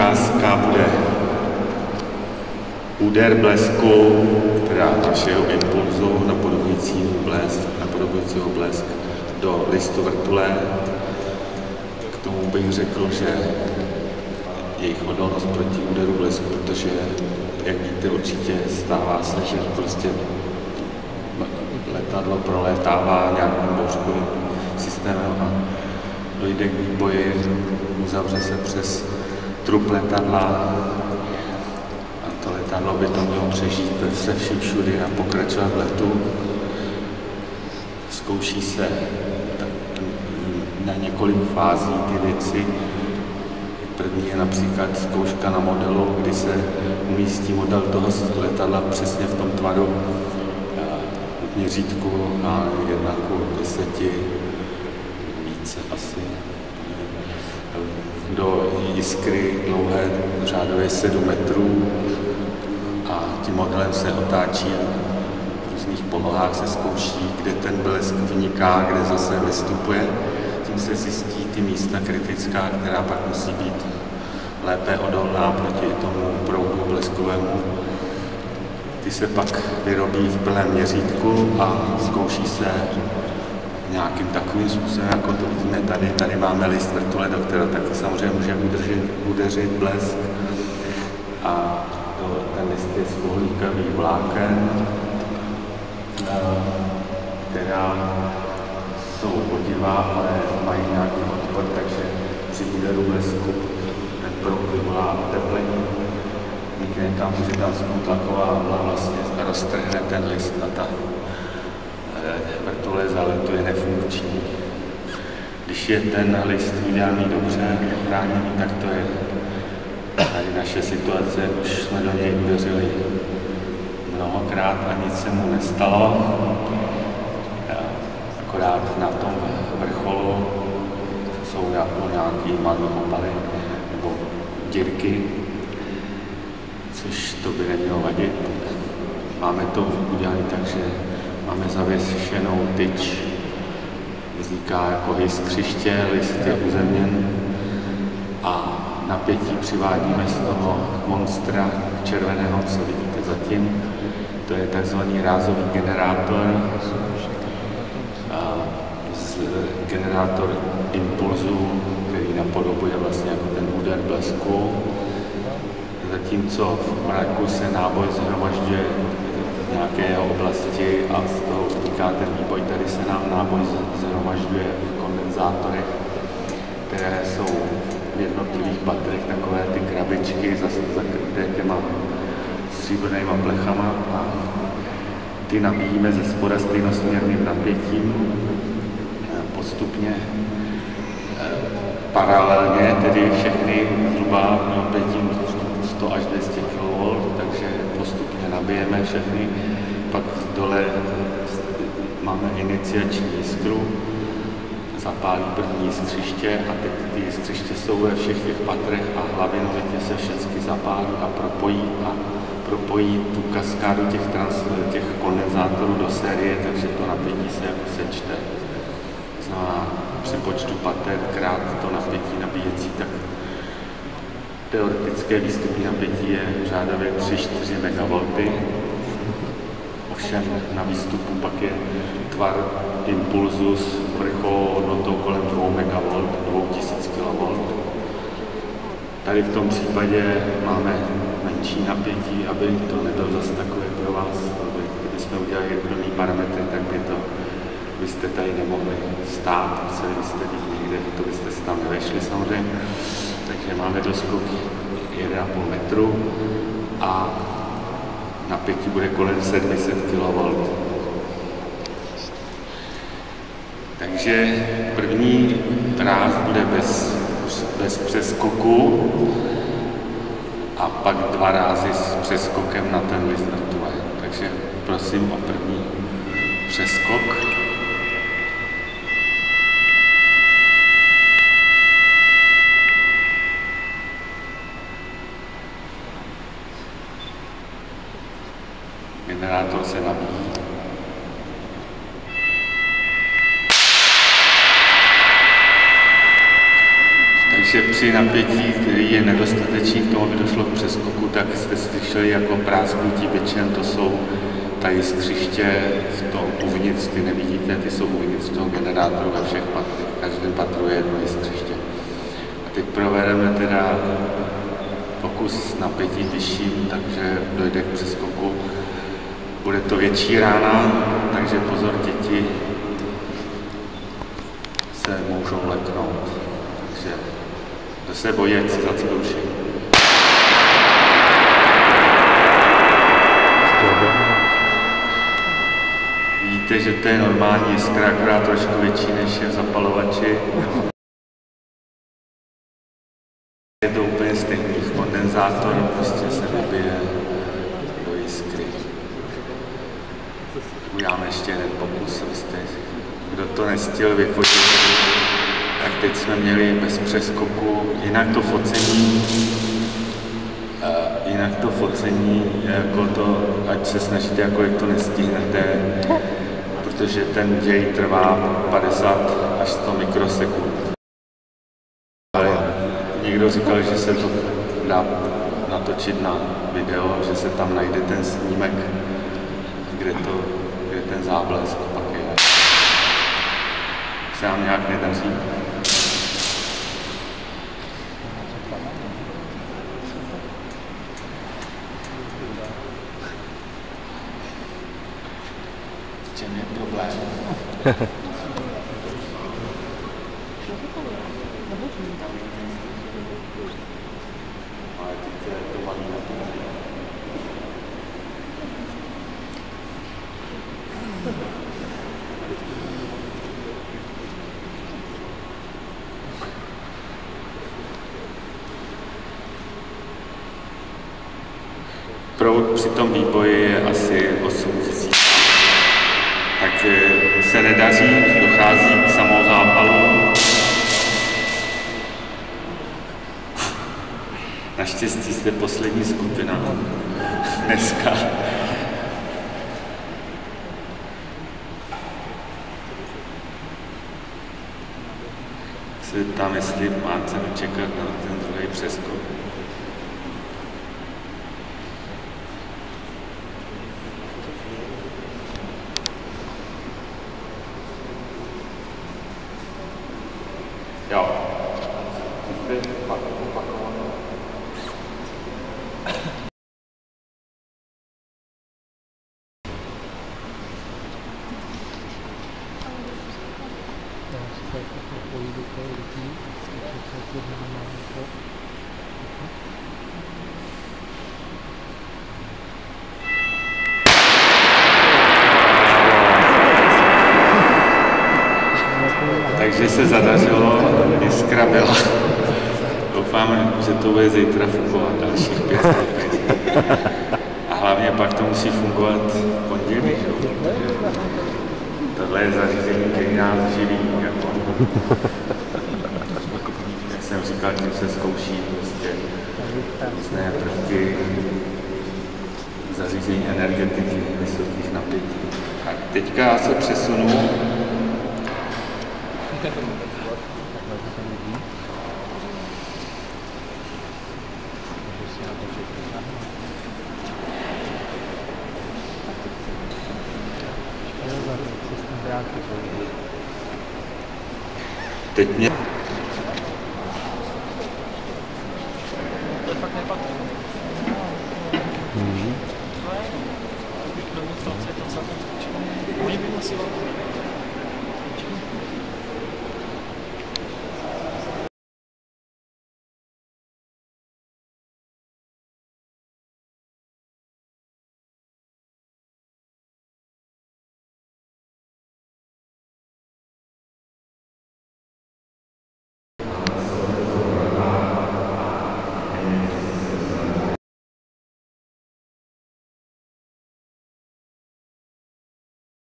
ukázka bude úder blesku, teda našeho impulzu napodobujícího blesk do listu vrtule. K tomu bych řekl, že jejich odolnost proti úderu blesku, protože, jak víte, určitě stává se, že prostě letadlo prolétává nějakým bouřkovým systémem a dojde k výboji, uzavře se přes trup letadla a to letadlo by to mělo přežít se vším všudy a pokračovat v letu. Zkouší se na několik fází ty věci. První je například zkouška na modelu, kdy se umístí model toho letadla přesně v tom tvaru měřítku a 1:10, více asi, do jiskry dlouhé řádově 7 metrů a tím modelem se otáčí v různých polohách, se zkouší, kde ten blesk vyniká, kde zase vystupuje. Tím se zjistí ty místa kritická, která pak musí být lépe odolná proti tomu proudu bleskovému. Ty se pak vyrobí v plném měřítku a zkouší se nějakým takovým způsobem, jako to vidíme tady. Tady máme list vrtule, do kterého taky samozřejmě může udeřit blesk. A ten list je z uhlíkových vláken, která jsou vodivá, ale mají nějaký odpor, takže při úderu blesku ten proud vyvolá oteplení. Tam může tam tlaková vlna vlastně roztrhne ten list a ta vrtule zaletuje nefunkční. Když je ten list udělaný dobře, ochráněný, tak to je tady naše situace. Už jsme do něj udeřili mnohokrát a nic se mu nestalo. Akorát na tom vrcholu jsou nějaký malý opaly nebo dírky, což to by nemělo vadit. Máme to udělané tak, že máme zavěšenou tyč, vzniká jako jiskřiště, list je uzemněn a napětí přivádíme z toho monstra červeného, co vidíte zatím. To je takzvaný rázový generátor, generátor impulzu, který napodobuje vlastně jako ten úder blesku. Zatímco v mraku se náboj shromažďuje v nějaké oblasti a z toho vzniká ten výboj, tady se nám náboj shromažďuje v kondenzátorech, které jsou v jednotlivých patrech takové ty krabičky zakryté těma stříbrnýma plechama a ty nabíjíme ze spoda stejnosměrným napětím postupně paralelně, tedy všechny zhruba napětím 100 až 200 kV, takže postupně nabijeme všechny. Pak dole máme iniciační jiskru, zapálí první jiskřiště a teď ty jiskřiště jsou ve všech těch patrech a hlavinovitě se všechny zapálí a propojí tu kaskádu těch kondenzátorů do série, takže to napětí se jako sečte. Znamená, při počtu pater krát to napětí nabíjecí, tak teoretické výstupní napětí je řádově 3-4 MV. Ovšem na výstupu pak je tvar impulzu s vrcholovou hodnotou kolem 2 MV, 2000 kV. Tady v tom případě máme menší napětí, aby to nebylo zase takové pro vás. Kdybychom udělali jednotný parametry, tak byste tady nemohli stát, museli byste být někde, to byste se tam nevešli samozřejmě. Takže máme doskok 1,5 metru a napětí bude kolem 700 kV. Takže první ráz bude bez přeskoku a pak 2 rázy s přeskokem na ten list vrtule. Takže prosím o první přeskok. Generátor se nabíjí. Takže při napětí, který je nedostatečný k tomu, aby došlo k přeskoku, tak jste slyšeli jako prásknutí bičem, to jsou ta jiskřiště uvnitř, ty nevidíte, ty jsou uvnitř toho generátoru ve všech patrech, v každém patru je jedno jiskřiště. A teď provedeme teda pokus napětí vyšším, takže dojde k přeskoku. Bude to větší rána, takže pozor, děti se můžou leknout. Takže kdo se bojí, ať si zacvičí. Vidíte, že to je normální jiskra, akorát trošku větší než je v zapalovači. Je to úplně stejný. Kondenzátor prostě se vybije do jiskry. Uděláme ještě jeden pokus, abyste, kdo to nestihl vyfotit, tak teď jsme měli bez přeskoku, jinak to focení, jako to, ať se snažíte, jakkoliv to nestihnete, protože ten děj trvá 50 až 100 mikrosekund. Ale někdo říkal, že se to dá natočit na video, že se tam najde ten snímek, kde ten záblesk pak je. Se nám nějak nedaří. V čem je problém? Ale teď to malý napětí. Proud při tom výboji je asi 8000. Takže se nedaří, dochází k samozápalu. Naštěstí jste poslední skupina dneska. Se tam, jestli má cenu čekat na ten druhý přeskok. Jo. Takže se zadařilo, jiskra byla. Doufám, že to bude zítra fungovat dalších 5 let. A hlavně pak to musí fungovat v pondělí, že? Tohle je zařízení, který nás živí. Jako. Jak jsem říkal, tím se zkouší prostě různé prvky zařízení energetiky vysokých napětí. Tak teďka já se přesunu. Teď mě... To je fakt nepatří. Demonstrace, tam se tam skočilo. Oni by nosili.